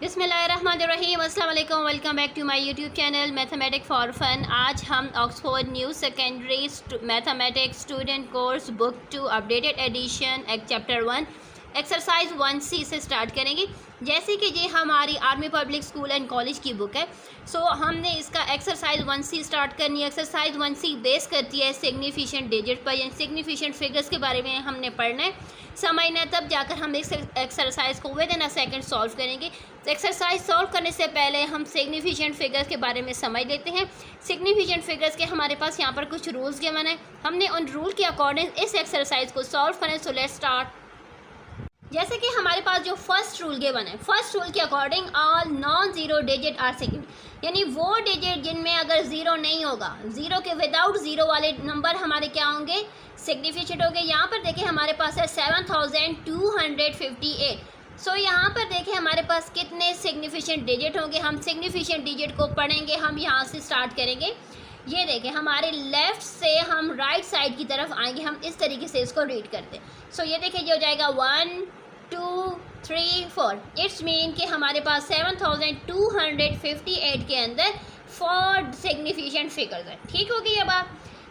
बिस्मिल्लाहिर्रहमानिर्रहीम, अस्सलाम वालेकुम, welcome back to my YouTube channel mathematics for fun. आज हम Oxford new secondary mathematics student course book 2 updated edition chapter 1 exercise 1C से start करेंगे। जैसे कि ये हमारी army public school and college की बुक है, सो हमने इसका एक्सरसाइज 1C स्टार्ट करनी है। एक्सरसाइज 1C बेस करती है सिग्निफिकेंट डिजिट पर, यानी सिग्निफिकेंट फिगर्स के बारे में हमने पढ़ना है, समझना है, तब जाकर हम इस एक्सरसाइज को with in a second solve करेंगे। तो एक्सरसाइज सॉल्व करने से पहले हम सिग्निफिकेंट फिगर्स के बारे में समझ लेते हैं। सिग्निफिकेंट फिगर्स के हमारे पास यहाँ पर कुछ रूल्स गिवन है, हमने उन रूल के अकॉर्डिंग इस एक्सरसाइज को सॉल्व करें। So let's start. जैसे कि हमारे पास जो फर्स्ट रूल गिवन है, फर्स्ट रूल के according all non zero digit are significant, यानी वो डिजिट जिनमें अगर ज़ीरो नहीं होगा, ज़ीरो के विदाउट ज़ीरो वाले नंबर हमारे क्या होंगे, सिग्निफिकेंट होंगे। यहाँ पर देखें हमारे पास है 7258। सो यहाँ पर देखें हमारे पास कितने सिग्निफिकेंट डिजिट होंगे। हम सिग्निफिकेंट डिजिट को पढ़ेंगे, हम यहाँ से स्टार्ट करेंगे। ये देखें हमारे लेफ़्ट से हम राइट साइड की तरफ आएंगे, हम इस तरीके से इसको रीड करते हैं। सो ये देखें ये हो जाएगा 1 2 3 4। इट्स मीन कि हमारे पास 7258 के अंदर 4 सिग्निफिकेंट फिगर्स हैं। ठीक हो गई ये बात।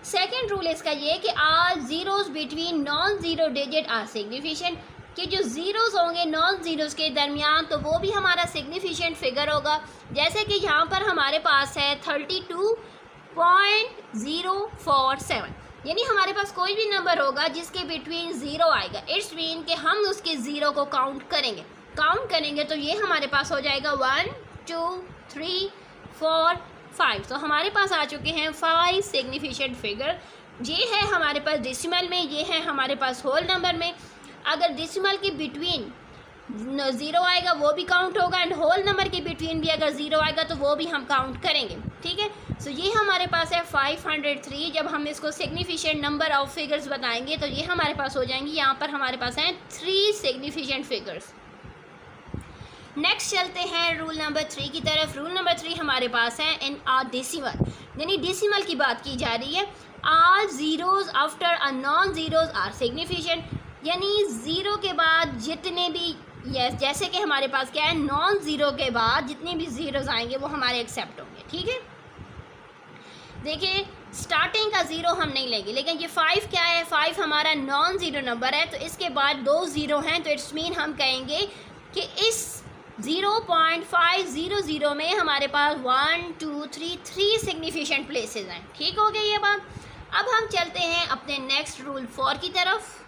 सेकेंड रूल इसका ये कि all zeros between non zero digit are significant, कि जो ज़ीरोज़ होंगे नॉन ज़ीरोज़ के दरमियान तो वो भी हमारा सिग्निफिकेंट फिगर होगा। जैसे कि यहाँ पर हमारे पास है 32.047, यानी हमारे पास कोई भी नंबर होगा जिसके बिटवीन ज़ीरो आएगा, इट्स मीन कि हम उसके ज़ीरो को काउंट करेंगे तो ये हमारे पास हो जाएगा 1 2 3 4 5। तो हमारे पास आ चुके हैं 5 सिग्निफिकेंट फिगर। ये है हमारे पास डेसिमल में, ये है हमारे पास होल नंबर में। अगर डेसिमल के बिटवीन ज़ीरो आएगा वो भी काउंट होगा, एंड होल नंबर के बिटवीन भी अगर ज़ीरो आएगा तो वो भी हम काउंट करेंगे। ठीक है, सो ये हमारे पास है 503। जब हम इसको सिग्निफिकेंट नंबर ऑफ फिगर्स बताएंगे तो ये हमारे पास हो जाएंगी, यहाँ पर हमारे पास हैं 3 सिग्निफिकेंट फिगर्स। नेक्स्ट चलते हैं रूल नंबर 3 की तरफ। रूल नंबर 3 हमारे पास है इन आर डेसिमल, यानी डेसिमल की बात की जा रही है। All zeros after a non zeros are significant, यानी ज़ीरो के बाद जितने भी जैसे कि हमारे पास क्या है, नॉन ज़ीरो के बाद जितने भी ज़ीरोज़ आएंगे वो हमारे एक्सेप्ट होंगे। ठीक है, देखिए स्टार्टिंग का ज़ीरो हम नहीं लेंगे, लेकिन ये 5 क्या है, 5 हमारा नॉन ज़ीरो नंबर है, तो इसके बाद 2 ज़ीरो हैं, तो इट्स मीन हम कहेंगे कि इस 0.500 में हमारे पास 1 2 3 सिग्निफिकेंट प्लेसेस हैं। ठीक हो गई ये बात। अब हम चलते हैं अपने नेक्स्ट रूल 4 की तरफ।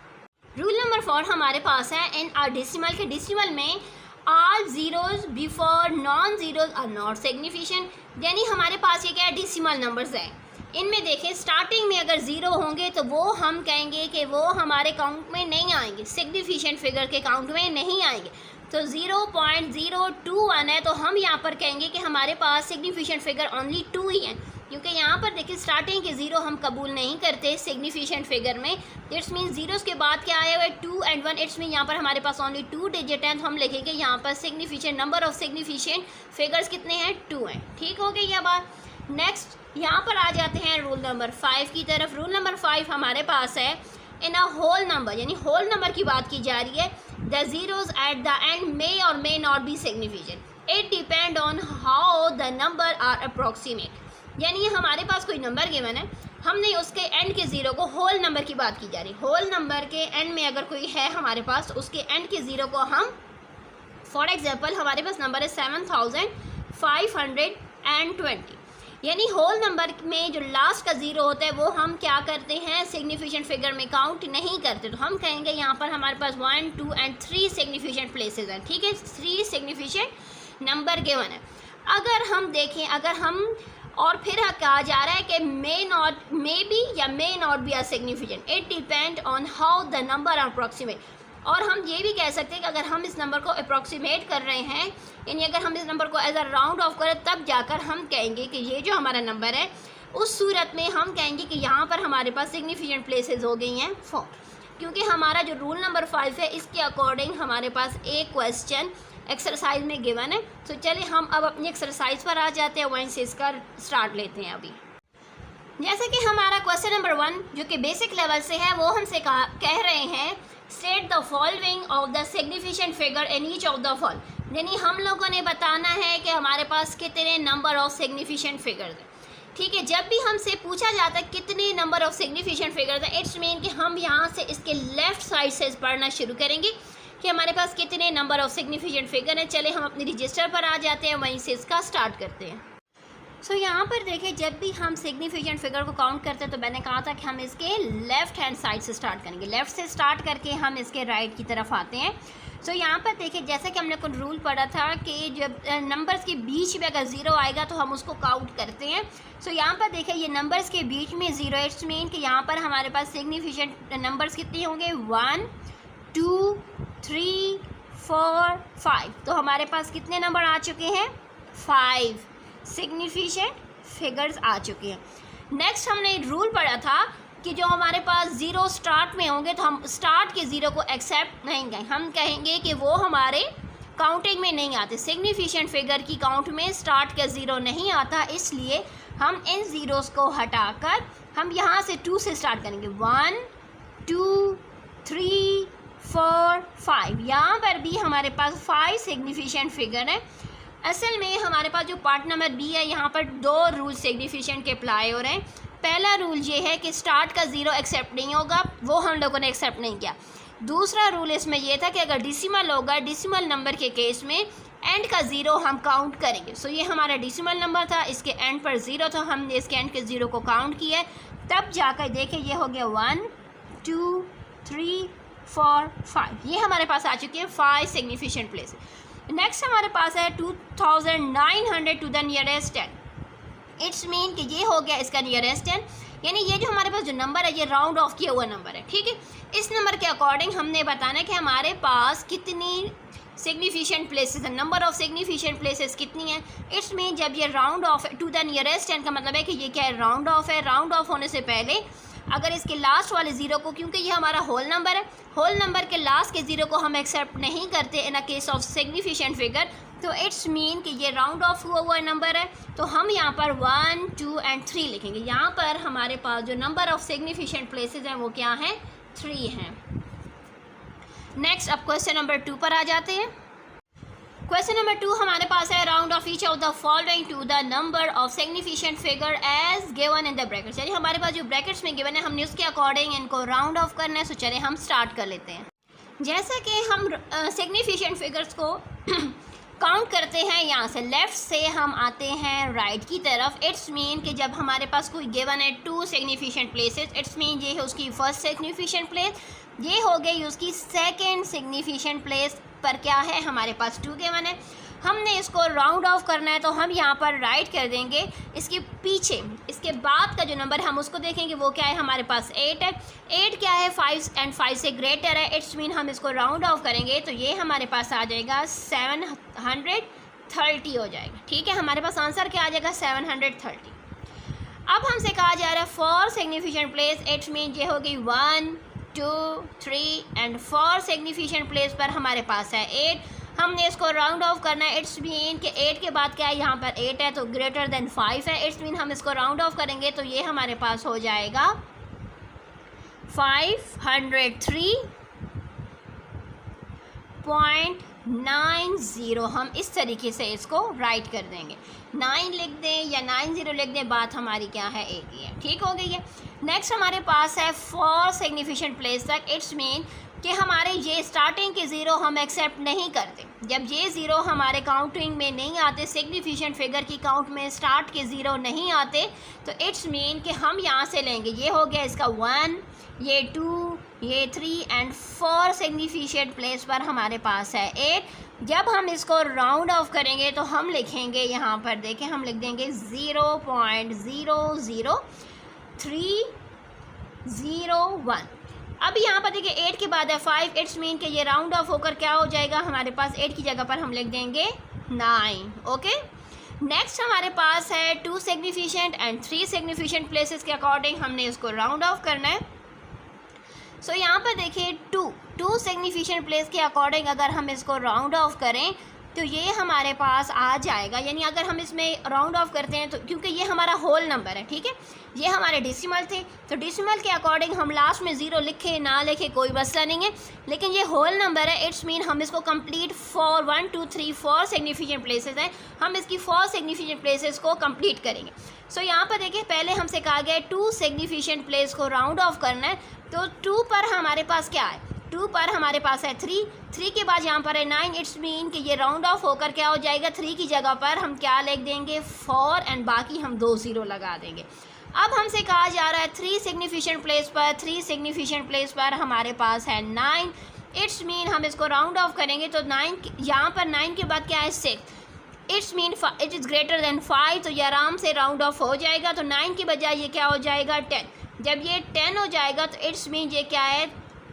रूल नंबर 4 हमारे पास है इन आर डेसिमल के डेसिमल में all zeros before non zeros are not significant, यानी हमारे पास ये क्या है, डेसिमल नंबर्स हैं। इनमें देखें स्टार्टिंग में अगर ज़ीरो होंगे तो वो हम कहेंगे कि वो हमारे काउंट में नहीं आएंगे, सिग्निफिकेंट फिगर के काउंट में नहीं आएंगे। तो 0.021 है, तो हम यहाँ पर कहेंगे कि हमारे पास सिग्निफिकेंट फिगर ओनली 2 ही हैं, क्योंकि यहाँ पर देखिए स्टार्टिंग के ज़ीरो हम कबूल नहीं करते सिग्निफिकेंट फिगर में। इट्स मीन ज़ीरोज़ के बाद क्या आया हुआ है 2 and 1, इट्स मीन यहाँ पर हमारे पास ओनली 2 डिजिट हैं, तो हम लिखेंगे यहाँ पर significant number of significant figures कितने हैं, 2 हैं। ठीक हो गई यह बात। नेक्स्ट यहाँ पर आ जाते हैं रूल नंबर 5 की तरफ। रूल नंबर 5 हमारे पास है इन अ होल नंबर, यानी होल नंबर की बात की जा रही है। The zeros at the end may or may not be significant, it depend on how the number are approximate, यानी हमारे पास कोई नंबर गिवन है, हमने उसके एंड के ज़ीरो को, होल नंबर की बात की जा रही है, होल नंबर के एंड में अगर कोई है हमारे पास, उसके एंड के ज़ीरो को हम, फॉर एग्जांपल हमारे पास नंबर है 7520, यानी होल नंबर में जो लास्ट का ज़ीरो होता है वो हम क्या करते हैं, सिग्निफिकेंट फिगर में काउंट नहीं करते, तो हम कहेंगे यहाँ पर हमारे पास 1 2 and 3 सिग्निफिकेंट प्लेसेस हैं। ठीक है, 3 सिग्निफिकेंट नंबर गिवन है। अगर हम देखें, अगर हम और फिर कहा जा रहा है कि मे बी या may not be a significant, it depend on how the number are approximate. और हम ये भी कह सकते हैं कि अगर हम इस नंबर को अप्रॉक्सीमेट कर रहे हैं, यानी अगर हम इस नंबर को एज अ राउंड ऑफ करें, तब जाकर हम कहेंगे कि ये जो हमारा नंबर है, उस सूरत में हम कहेंगे कि यहाँ पर हमारे पास सिग्निफिकेंट प्लेसेस हो गई हैं 4, क्योंकि हमारा जो रूल नंबर 5 है इसके अकॉर्डिंग हमारे पास एक क्वेश्चन एक्सरसाइज में गिवन है। तो चलिए हम अब अपनी एक्सरसाइज पर आ जाते हैं, वहीं से इसका स्टार्ट लेते हैं। अभी जैसे कि हमारा क्वेश्चन नंबर 1 जो कि बेसिक लेवल से है, वो हमसे कह रहे हैं State the following of the significant figure in each of the following. यानी हम लोगों ने बताना है कि हमारे पास कितने नंबर ऑफ सिग्निफिकेंट फिगर्स हैं। ठीक है, जब भी हमसे पूछा जाता है कितने नंबर ऑफ सिग्निफिकेंट फिगर्स हैं, इट्स मीन कि हम यहाँ से इसके लेफ़्ट साइड से पढ़ना शुरू करेंगे कि हमारे पास कितने नंबर ऑफ सिग्निफिकेंट फिगर हैं। चले हम अपने रजिस्टर पर आ जाते हैं, वहीं से इसका स्टार्ट करते हैं। सो यहाँ पर देखें, जब भी हम सिग्निफिकेंट फिगर को काउंट करते हैं तो मैंने कहा था कि हम इसके लेफ़्ट हैंड साइड से स्टार्ट करेंगे। लेफ़्ट से स्टार्ट करके हम इसके राइट की तरफ आते हैं। सो यहाँ पर देखिए, जैसे कि हमने कुछ रूल पढ़ा था कि जब नंबर्स के बीच में अगर ज़ीरो आएगा तो हम उसको काउंट करते हैं। सो यहाँ पर देखिए, ये नंबर्स के बीच में ज़ीरो, इट्स मीन कि यहाँ पर हमारे पास सिग्निफिकेंट नंबर्स कितने होंगे, 1 2 3 4 5। तो हमारे पास कितने नंबर आ चुके हैं, 5 सिग्निफिकेंट फिगर्स आ चुके हैं। नेक्स्ट हमने रूल पढ़ा था कि जो हमारे पास ज़ीरो स्टार्ट में होंगे तो हम स्टार्ट के ज़ीरो को एक्सेप्ट नहीं करेंगे, हम कहेंगे कि वो हमारे काउंटिंग में नहीं आते। सिग्निफिकेंट फिगर की काउंट में स्टार्ट का ज़ीरो नहीं आता, इसलिए हम इन ज़ीरोज़ को हटाकर हम यहाँ से 2 से स्टार्ट करेंगे। 1 2 3 4 5। यहाँ पर भी हमारे पास 5 सिग्निफिकेंट फिगर हैं। असल में हमारे पास जो पार्ट नंबर बी है, यहाँ पर 2 रूल सिग्निफिकेंट के अप्लाई हो रहे हैं। पहला रूल ये है कि स्टार्ट का ज़ीरो एक्सेप्ट नहीं होगा, वो हम लोगों ने एक्सेप्ट नहीं किया। दूसरा रूल इसमें यह था कि अगर डिसिमल होगा, डिसिमल नंबर के केस में एंड का ज़ीरो हम काउंट करेंगे। सो ये हमारा डिसिमल नंबर था, इसके एंड पर ज़ीरो था, हमने इसके एंड के ज़ीरो को काउंट किया, तब जाकर देखें ये हो गया 1 2 3 4 5। ये हमारे पास आ चुके हैं 5 सिग्निफिकेंट प्लेस। नेक्स्ट हमारे पास है 2900 to the nearest 10। It's mean कि ये हो गया इसका नियरेस्ट 10, यानी ये जो हमारे पास जो नंबर है ये राउंड ऑफ किया हुआ नंबर है। ठीक है, इस नंबर के अकॉर्डिंग हमने बताना है कि हमारे पास कितनी सिग्निफिकेंट प्लेसेस हैं, नंबर ऑफ सिग्निफिकेंट प्लेसेस कितनी हैं। इट्स मीन जब ये round off to the nearest 10 का मतलब है कि ये क्या है, राउंड ऑफ है। राउंड ऑफ होने से पहले अगर इसके लास्ट वाले ज़ीरो को, क्योंकि ये हमारा होल नंबर है, होल नंबर के लास्ट के ज़ीरो को हम एक्सेप्ट नहीं करते in a case of significant figure, तो इट्स मीन कि ये राउंड ऑफ हुआ हुआ नंबर है। तो हम यहाँ पर 1 2 एंड 3 लिखेंगे। यहाँ पर हमारे पास जो नंबर ऑफ सिग्निफिकेंट प्लेसेस हैं वो क्या हैं, 3 हैं। नेक्स्ट अब क्वेश्चन नंबर 2 पर आ जाते हैं। क्वेश्चन नंबर 2 हमारे पास है, round off each of the following to the number of significant figure as given in the brackets. यानी हमारे पास जो ब्रैकेट्स में गिवन है हमने उसके अकॉर्डिंग इनको राउंड ऑफ करना है। सो चलिए हम स्टार्ट कर लेते हैं। जैसा कि हम सिग्निफिकेंट फिगर्स को काउंट करते हैं, यहाँ से लेफ़्ट से हम आते हैं राइट की तरफ। इट्स मीन कि जब हमारे पास कोई गिवन है 2 सिग्निफिकेंट प्लेसेस, इट्स मीन ये है उसकी फर्स्ट सिग्निफिकेंट प्लेस, ये हो गई उसकी सेकेंड सिग्निफिकेंट प्लेस पर क्या है, हमारे पास 2 गिवन है। हमने इसको राउंड ऑफ करना है तो हम यहाँ पर राइट कर देंगे। इसके पीछे इसके बाद का जो नंबर हम उसको देखेंगे वो क्या है, हमारे पास 8 है। 8 क्या है, 5 एंड 5 से ग्रेटर है। इट्स मीन हम इसको राउंड ऑफ करेंगे तो ये हमारे पास आ जाएगा 730 हो जाएगा। ठीक है, हमारे पास आंसर क्या आ जाएगा, 730। अब हमसे कहा जा रहा है for significant place, it's mean ये होगी 1 2 3 एंड 4 सिग्निफिकेंट प्लेस पर हमारे पास है 8। हमने इसको राउंड ऑफ करना है। इट्स मीन कि 8 के बाद क्या है, यहाँ पर 8 है तो ग्रेटर देन 5 है। इट्स मीन हम इसको राउंड ऑफ करेंगे तो ये हमारे पास हो जाएगा 503.90। हम इस तरीके से इसको राइट कर देंगे, 9 लिख दें या 90 लिख दें, बात हमारी क्या है, एक ही है। ठीक हो गई है। नेक्स्ट हमारे पास है फॉर सिग्निफिकेंट प्लेस तक। इट्स मीन कि हमारे ये स्टार्टिंग के ज़ीरो हम एक्सेप्ट नहीं करते। जब ये ज़ीरो हमारे काउंटिंग में नहीं आते, सिग्निफिकेंट फिगर की काउंट में स्टार्ट के ज़ीरो नहीं आते, तो इट्स मीन कि हम यहाँ से लेंगे, ये हो गया इसका 1, ये 2, ये 3 एंड 4 सिग्निफिकेंट प्लेस पर हमारे पास है 8। जब हम इसको राउंड ऑफ करेंगे तो हम लिखेंगे, यहाँ पर देखें, हम लिख देंगे 0.00301। अब यहाँ पर देखिए 8 के बाद है 5। इट्स मीन कि ये राउंड ऑफ होकर क्या हो जाएगा, हमारे पास 8 की जगह पर हम लिख देंगे 9। ओके, नेक्स्ट हमारे पास है 2 सिग्निफिकेंट एंड 3 सिग्निफिकेंट प्लेसेस के अकॉर्डिंग हमने इसको राउंड ऑफ करना है। सो यहाँ पर देखिए 2 सिग्निफिकेंट प्लेस के अकॉर्डिंग अगर हम इसको राउंड ऑफ करें तो ये हमारे पास आ जाएगा, यानी अगर हम इसमें राउंड ऑफ करते हैं तो, क्योंकि ये हमारा होल नंबर है, ठीक है, ये हमारे डेसिमल थे, तो डेसिमल के अकॉर्डिंग हम लास्ट में ज़ीरो लिखे ना लिखे कोई मसला नहीं है, लेकिन ये होल नंबर है, इट्स मीन हम इसको कंप्लीट 4 1 2 3 4 सिग्निफिकेंट प्लेसेस हैं, हम इसकी 4 सिग्निफिकेंट प्लेसेस को कंप्लीट करेंगे। सो यहाँ पर देखिए, पहले हमसे कहा गया है 2 सिग्निफिकेंट प्लेस को राउंड ऑफ करना है, तो 2 पर हमारे पास क्या है, 2 पर हमारे पास है 3 के बाद यहाँ पर है 9, इट्स मीन कि ये राउंड ऑफ होकर क्या हो जाएगा, 3 की जगह पर हम क्या लिख देंगे 4 एंड बाकी हम 2 ज़ीरो लगा देंगे। अब हमसे कहा जा रहा है 3 सिग्निफिकेंट प्लेस पर, 3 सिग्निफिकेंट प्लेस पर हमारे पास है 9, इट्स मीन हम इसको राउंड ऑफ करेंगे तो 9, यहाँ पर 9 के बाद क्या है 6, it's mean it is greater than 5, तो ये आराम से राउंड ऑफ हो जाएगा, तो 9 के बजाय ये क्या हो जाएगा 10, जब ये 10 हो जाएगा तो इट्स मीन ये क्या है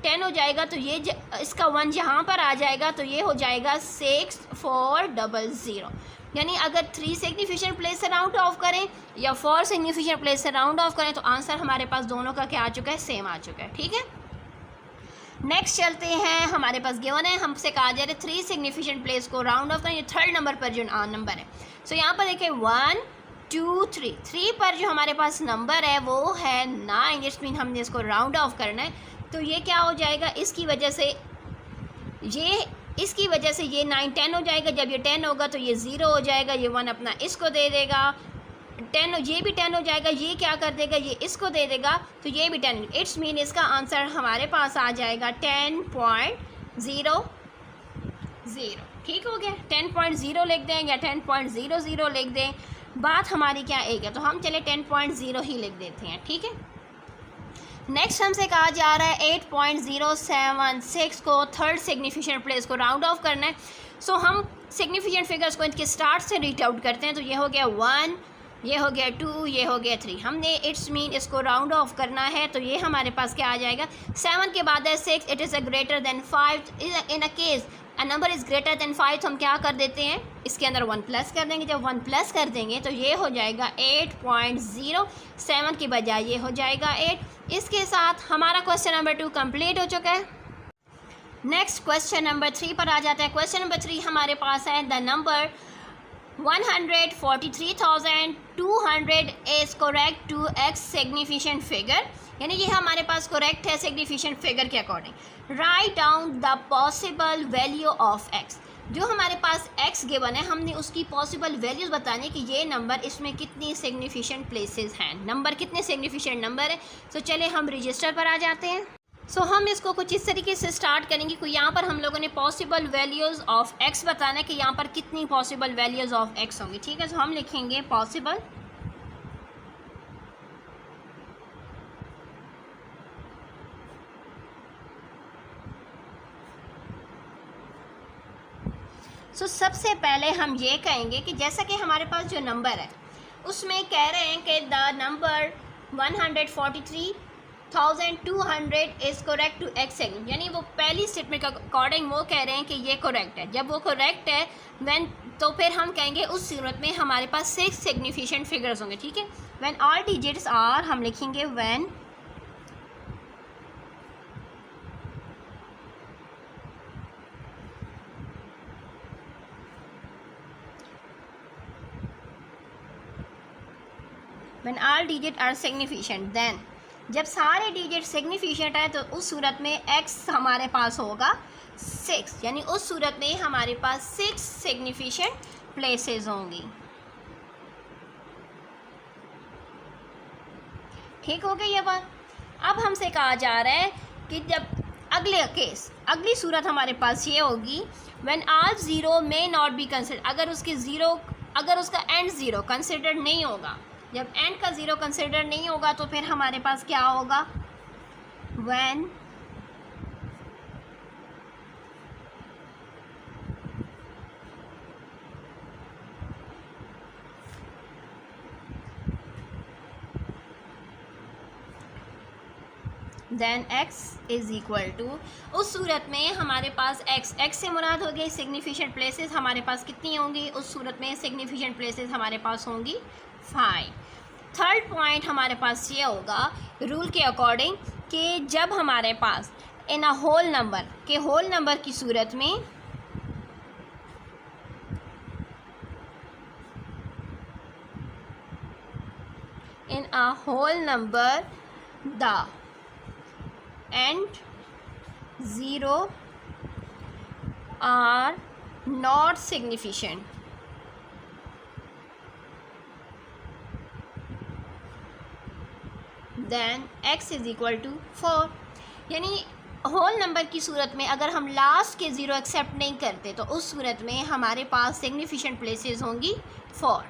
10 हो जाएगा, तो ये इसका 1 यहाँ पर आ जाएगा, तो ये हो जाएगा 6400, यानी अगर 3 सिग्निफिकेंट प्लेस से राउंड ऑफ करें या 4 सिग्निफिकेंट प्लेस से राउंड ऑफ करें तो आंसर हमारे पास दोनों का क्या आ चुका है, सेम आ चुका है, ठीक है। नेक्स्ट चलते हैं, हमारे पास गिवन है, हमसे कहा जा रहा है 3 सिग्निफिकेंट प्लेस को राउंड ऑफ करें, ये 3rd नंबर पर जो नंबर है, सो यहाँ पर देखें 1 2 3 पर जो हमारे पास नंबर है वो है 9, इट्स मीन हमने इसको राउंड ऑफ करना है, तो ये क्या हो जाएगा, इसकी वजह से ये 9 10 हो जाएगा, जब ये 10 होगा तो ये 0 हो जाएगा, ये 1 अपना इसको दे देगा, 10 ये भी 10 हो जाएगा, ये क्या कर देगा, ये इसको दे देगा, तो ये भी 10, इट्स मीन इसका आंसर हमारे पास आ जाएगा 10.00, ठीक हो गया, 10.0 लिख दें या 10.00 लिख दें, बात हमारी क्या एक है, तो हम चले 10.0 ही लिख देते हैं, ठीक है। नेक्स्ट हमसे कहा जा रहा है 8.076 को 3rd सिग्निफिकेंट प्लेस को राउंड ऑफ करना है, सो हम सिग्निफिकेंट फिगर्स को इनके स्टार्ट से रीड आउट करते हैं, तो ये हो गया 1, ये हो गया 2, ये हो गया 3, हमने इट्स मीन इसको राउंड ऑफ करना है, तो ये हमारे पास क्या आ जाएगा, 7 के बाद है 6, it is a greater than 5, in a case a number is greater than 5, तो हम क्या कर देते हैं, इसके अंदर 1 प्लस कर देंगे, जब 1 प्लस कर देंगे तो ये हो जाएगा 8.0, 7 के बजाय ये हो जाएगा 8। इसके साथ हमारा क्वेश्चन नंबर 2 कंप्लीट हो चुका है। नेक्स्ट क्वेश्चन नंबर 3 पर आ जाता है। क्वेश्चन नंबर 3 हमारे पास है the number 143,200 is correct to x significant figure, यानी ये हमारे पास करेक्ट है सिग्निफिकेंट फिगर के according. Write down the possible value of x, जो हमारे पास एक्स गिवन है हमने उसकी पॉसिबल वैल्यूज़ बताने कि ये नंबर इसमें कितनी सिग्निफिकेंट प्लेसेस हैं, नंबर कितने सिग्निफिकेंट नंबर है। तो चले हम रजिस्टर पर आ जाते हैं। सो हम इसको कुछ इस तरीके से स्टार्ट करेंगे कि यहाँ पर हम लोगों ने पॉसिबल वैल्यूज़ ऑफ एक्स बताना है कि यहाँ पर कितनी पॉसिबल वैल्यूज़ ऑफ एक्स होंगी, ठीक है। सो हम लिखेंगे पॉसिबल सबसे पहले हम ये कहेंगे कि जैसा कि हमारे पास जो नंबर है उसमें कह रहे हैं कि the number 143,200 is correct to x, यानी वो पहली स्टेटमेंट के अकॉर्डिंग वो कह रहे हैं कि ये करेक्ट है। जब वो करेक्ट है व्हेन, तो फिर हम कहेंगे उस सूरत में हमारे पास 6 सिग्निफिकेंट फिगर्स होंगे, ठीक है। व्हेन ऑल डिजिट्स आर, हम लिखेंगे when when all digits are significant, then जब सारे डिजिट सिग्निफिकेंट है तो उस सूरत में x हमारे पास होगा 6, यानी उस सूरत में हमारे पास 6 सिग्निफिकेंट प्लेसेस होंगी, ठीक हो गई ये बात। अब हमसे कहा जा रहा है कि जब अगली सूरत हमारे पास ये होगी when all zero may not be considered, अगर उसका एंड ज़ीरो कंसिडर नहीं होगा, जब एंड का ज़ीरो कंसिडर नहीं होगा तो फिर हमारे पास क्या होगा, when then x is equal to, उस सूरत में हमारे पास x से मुराद हो गई सिग्निफिकेंट प्लेसेस हमारे पास कितनी होंगी, उस सूरत में सिग्निफिकेंट प्लेसेस हमारे पास होंगी 5। थर्ड पॉइंट हमारे पास ये होगा रूल के अकॉर्डिंग कि जब हमारे पास इन अ होल नंबर की सूरत में in a whole number, the and 0 are not significant. Then x is equal to 4. यानी होल नंबर की सूरत में अगर हम लास्ट के ज़ीरो एक्सेप्ट नहीं करते तो उस सूरत में हमारे पास सिग्निफिकेंट प्लेसेस होंगी 4.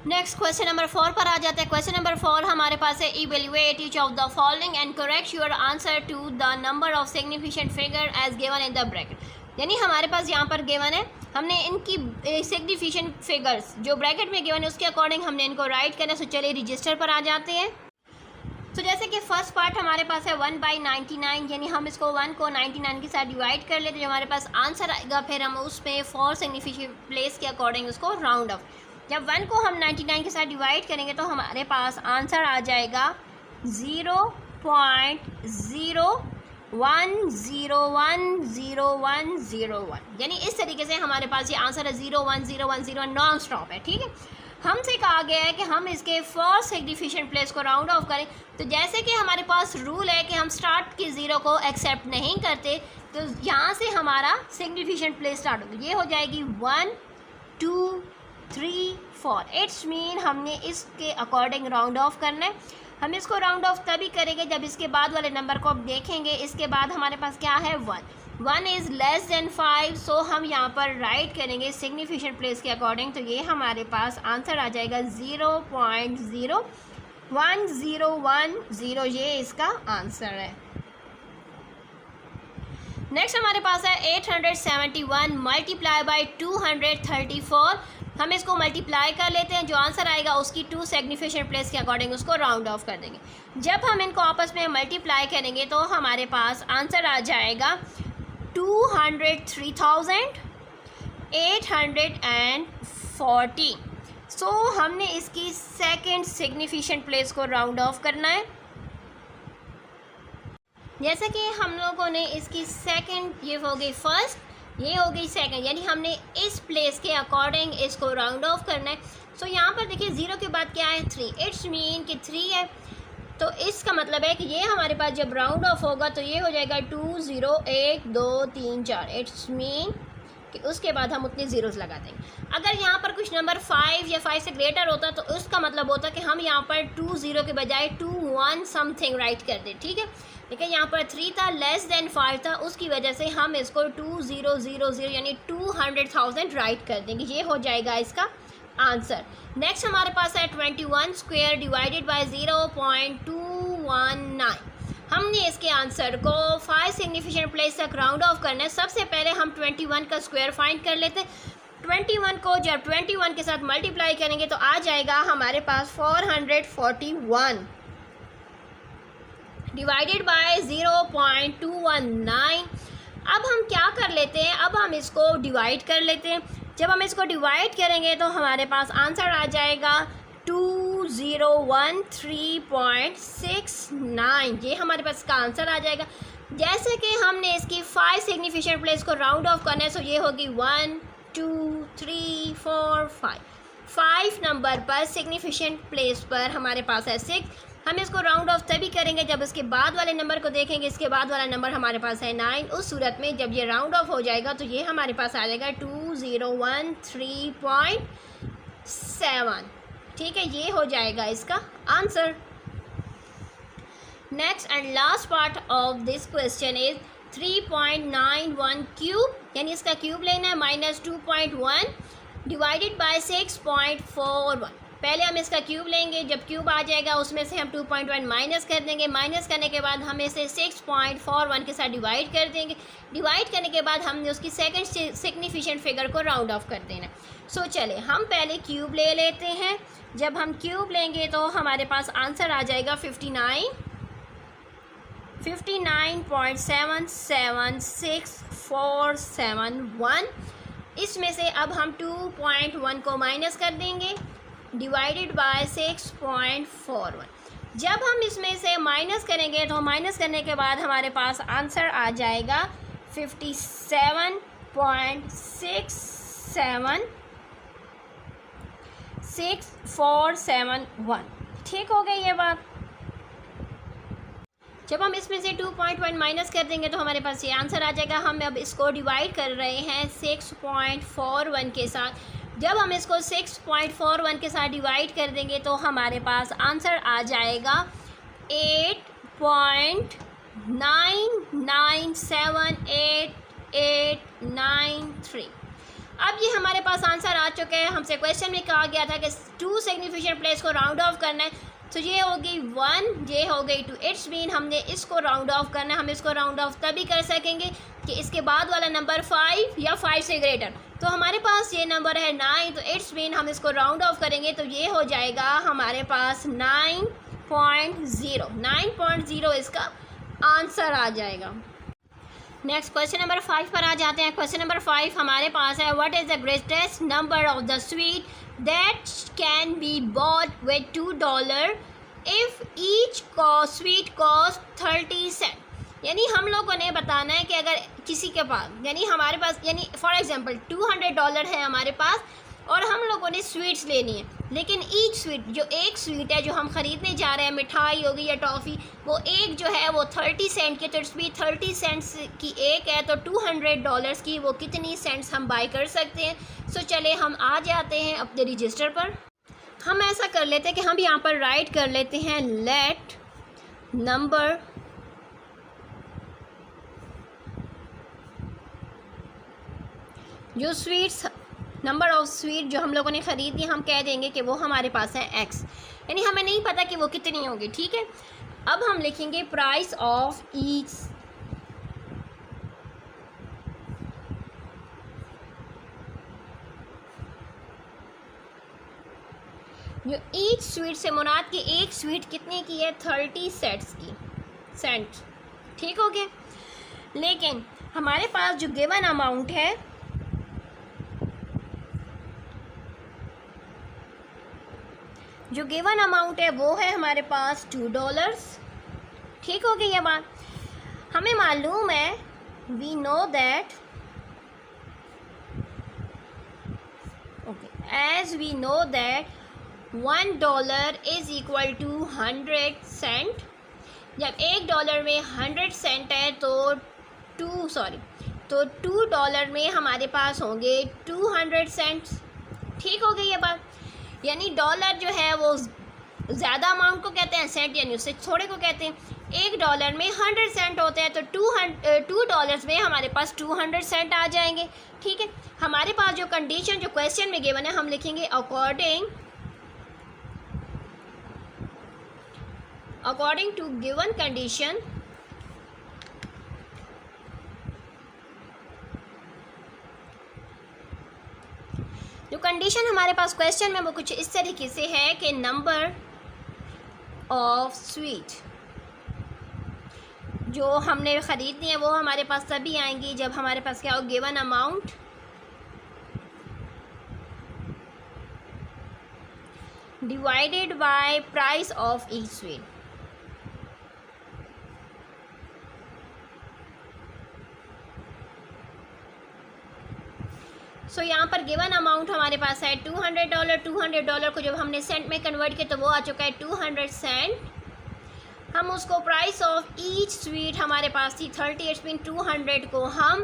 नेक्स्ट क्वेश्चन नंबर 4 पर आ जाता है. क्वेश्चन नंबर 4 हमारे पास है evaluate each of the following and correct your answer to the number of significant figure as given in the bracket. यानी हमारे पास यहाँ पर गिवन है, हमने इनकी सिग्निफिकेंट फिगर्स जो ब्रैकेट में गिवन है उसके अकॉर्डिंग हमने इनको राइट करना. सो चलिए रजिस्टर पर आ जाते हैं. तो जैसे कि फर्स्ट पार्ट हमारे पास है 1/99, यानी हम इसको 1 को 99 के साथ डिवाइड कर लेते हैं. जो हमारे पास आंसर आएगा फिर हम उसमें 4 सिग्निफिकेंट प्लेस के अकॉर्डिंग उसको राउंड ऑफ. जब 1 को हम 99 के साथ डिवाइड करेंगे तो हमारे पास आंसर आ जाएगा 0.01010101. यानी इस तरीके से हमारे पास ये आंसर है 01010 नॉन स्टॉप है. ठीक है, हमसे कहा गया है कि हम इसके फर्स्ट सिग्निफिकेंट प्लेस को राउंड ऑफ करें. तो जैसे कि हमारे पास रूल है कि हम स्टार्ट के ज़ीरो को एक्सेप्ट नहीं करते, तो यहाँ से हमारा सिग्निफिकेंट प्लेस स्टार्ट होगी. ये हो जाएगी 1 2 3 4. इट्स मीन हमने इसके अकॉर्डिंग राउंड ऑफ करना है. हम इसको राउंड ऑफ तभी करेंगे जब इसके बाद वाले नंबर को आप देखेंगे. इसके बाद हमारे पास क्या है 1 इज़ लेस देन 5. सो हम यहाँ पर राइट करेंगे सिग्निफिकेंट प्लेस के अकॉर्डिंग. तो ये हमारे पास आंसर आ जाएगा 0.01010. ये इसका आंसर है. नेक्स्ट हमारे पास है 871 मल्टीप्लाई बाई 234. हम इसको मल्टीप्लाई कर लेते हैं. जो आंसर आएगा उसकी 2 सिग्निफिकेंट प्लेस के अकॉर्डिंग उसको राउंड ऑफ कर देंगे. जब हम इनको आपस में मल्टीप्लाई करेंगे तो हमारे पास आंसर आ जाएगा 203,840. सो हमने इसकी सेकंड सिग्निफिकेंट प्लेस को राउंड ऑफ करना है. जैसे कि हम लोगों ने इसकी सेकंड, ये हो गई फर्स्ट, ये हो गई सेकंड, यानी हमने इस प्लेस के अकॉर्डिंग इसको राउंड ऑफ करना है. सो यहाँ पर देखिए 0 के बाद क्या है 3. इट्स मीन कि 3 है. तो इसका मतलब है कि ये हमारे पास जब राउंड ऑफ होगा तो ये हो जाएगा 2 0 1 2 3 4. इट्स मीन कि उसके बाद हम उतने ज़ीरोज़ लगा देंगे. अगर यहाँ पर कुछ नंबर 5 या 5 से ग्रेटर होता तो उसका मतलब होता कि हम यहाँ पर 2 0 के बजाय 2 1 समथिंग राइट कर दें. ठीक है, देखिए यहाँ पर 3 था, लेस देन 5 था, उसकी वजह से हम इसको 2000 यानी 200,000 राइट कर देंगे. ये हो जाएगा इसका आंसर. नेक्स्ट हमारे पास है 21 स्क्वायर डिवाइडेड बाय 0.219. हमने इसके आंसर को 5 सिग्निफिकेंट प्लेस तक राउंड ऑफ करना है. सबसे पहले हम 21 का स्क्वायर फाइंड कर लेते हैं. 21 को जब 21 के साथ मल्टीप्लाई करेंगे तो आ जाएगा हमारे पास 441 डिवाइडेड बाय 0.219. अब हम क्या कर लेते हैं, अब हम इसको डिवाइड कर लेते हैं. जब हम इसको डिवाइड करेंगे तो हमारे पास आंसर आ जाएगा 2013.69. ये हमारे पास का आंसर आ जाएगा. जैसे कि हमने इसकी 5 सिग्निफिकेंट प्लेस को राउंड ऑफ करना है, सो ये होगी 1 2 3 4 5 नंबर पर सिग्निफिकेंट प्लेस पर हमारे पास है 6. हम इसको राउंड ऑफ तभी करेंगे जब इसके बाद वाले नंबर को देखेंगे. इसके बाद वाला नंबर हमारे पास है 9. उस सूरत में जब ये राउंड ऑफ हो जाएगा तो ये हमारे पास आ जाएगा 2013.7. ठीक है, ये हो जाएगा इसका answer. Next and last part of this question is 3.91 cube, यानी इसका क्यूब लेना है -2.1 डिवाइडेड बाय 6.41. पहले हम इसका क्यूब लेंगे. जब क्यूब आ जाएगा उसमें से हम 2.1 माइनस कर देंगे. माइनस करने के बाद हम इसे 6.41 के साथ डिवाइड कर देंगे. डिवाइड करने के बाद हमने उसकी सेकंड सिग्निफिकेंट फिगर को राउंड ऑफ कर देना. सो चले हम पहले क्यूब ले लेते हैं. जब हम क्यूब लेंगे तो हमारे पास आंसर आ जाएगा 59.776471. इसमें से अब हम 2.1 को माइनस कर देंगे डिवाइडेड बाय 6.41. जब हम इसमें से माइनस करेंगे तो माइनस करने के बाद हमारे पास आंसर आ जाएगा 57.67 6471। ठीक हो गई ये बात। जब हम इसमें से 2.1 माइनस कर देंगे तो हमारे पास ये आंसर आ जाएगा। हम अब इसको डिवाइड कर रहे हैं 6.41 के साथ। जब हम इसको 6.41 के साथ डिवाइड कर देंगे तो हमारे पास आंसर आ जाएगा 8.99788893। अब ये हमारे पास आंसर आ चुका है। हमसे क्वेश्चन में कहा गया था कि 2 सिग्निफिकेंट प्लेस को राउंड ऑफ करना है। तो ये हो गई 1, ये हो गई 2। इट्स मीन हमने इसको राउंड ऑफ करना है। हम इसको राउंड ऑफ तभी कर सकेंगे कि इसके बाद वाला नंबर 5 या 5 से ग्रेटर। तो हमारे पास ये नंबर है 9, तो इट्स मीन हम इसको राउंड ऑफ करेंगे तो ये हो जाएगा हमारे पास 9.0। 9.0 इसका आंसर आ जाएगा। नेक्स्ट क्वेश्चन नंबर 5 पर आ जाते हैं। क्वेश्चन नंबर 5 हमारे पास है, what is the greatest number of the sweet that can be bought with $2 if each sweet cost 30 cent. यानी हम लोगों ने बताना है कि अगर किसी के पास, यानी हमारे पास, यानी फॉर एग्जांपल $200 है हमारे पास और हम लोगों ने स्वीट्स लेनी है, लेकिन ईच स्वीट, जो एक स्वीट है जो हम ख़रीदने जा रहे हैं, मिठाई होगी या टॉफ़ी, वो एक जो है वो 30 सेंट की, तो इट्स भी 30 सेंट्स की एक है, तो $200 की वो कितनी सेंट्स हम बाई कर सकते हैं। सो चले हम आ जाते हैं अपने रजिस्टर पर। हम ऐसा कर लेते हैं कि हम यहाँ पर राइट कर लेते हैं लेट नंबर जो स्वीट्स, नंबर ऑफ स्वीट जो हम लोगों ने ख़रीदी, हम कह देंगे कि वो हमारे पास है x, यानी हमें नहीं पता कि वो कितनी होगी। ठीक है, अब हम लिखेंगे प्राइस ऑफ ईच, जो ईच स्वीट से मुराद की एक स्वीट कितने की है, 30 सेंट्स की, सेंट। ठीक हो गया। लेकिन हमारे पास जो गिवन अमाउंट है, जो गिवन अमाउंट है वो है हमारे पास $2। ठीक हो गई ये बात। हमें मालूम है, we know that, okay, as we know that $1 is equal to 100 cent. जब $1 में 100 सेंट है तो $2 में हमारे पास होंगे 200 सेंट्स। ठीक हो गई ये बात। यानी डॉलर जो है वो ज़्यादा अमाउंट को कहते हैं, सेंट यानी उससे थोड़े को कहते हैं। $1 में 100 सेंट होते हैं, तो $2 में हमारे पास 200 सेंट आ जाएंगे। ठीक है, हमारे पास जो कंडीशन जो क्वेश्चन में गिवन है, हम लिखेंगे अकॉर्डिंग टू गिवन कंडीशन जो कंडीशन हमारे पास क्वेश्चन में वो कुछ इस तरीके से है कि नंबर ऑफ स्वीट जो हमने ख़रीदनी है वो हमारे पास तभी आएंगी जब हमारे पास क्या हो, given amount divided by price of each sweet. So यहाँ पर गिवन अमाउंट हमारे पास है $200। $200 को जब हमने सेंट में कन्वर्ट किया तो वो आ चुका है 200 सेंट। हम उसको प्राइस ऑफ ईच स्वीट हमारे पास थी 30, इट्स मीन 200 को हम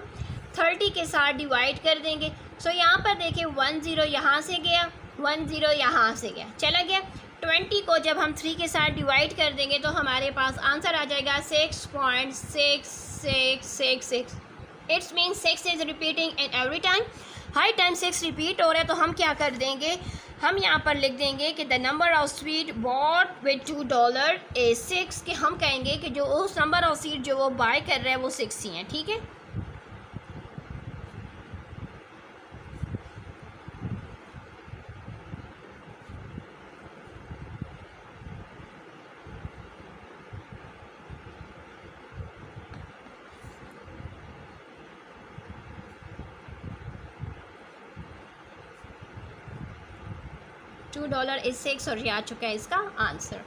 30 के साथ डिवाइड कर देंगे। सो यहाँ पर देखिए 10 यहाँ से गया, 10 यहाँ से गया, चला गया। 20 को जब हम 3 के साथ डिवाइड कर देंगे तो हमारे पास आंसर आ जाएगा 6.6666। It's mean 6 is repeating in every time, her time 6 repeat हो रहा है। तो हम क्या कर देंगे, हम यहाँ पर लिख देंगे कि the number of sweet bought with $2 is 6, कि हम कहेंगे कि जो उस नंबर ऑफ स्वीट जो वो बाय कर रहे हैं वो 6 ही हैं। ठीक है, $2 इज 6 और ये आ चुका है इसका आंसर।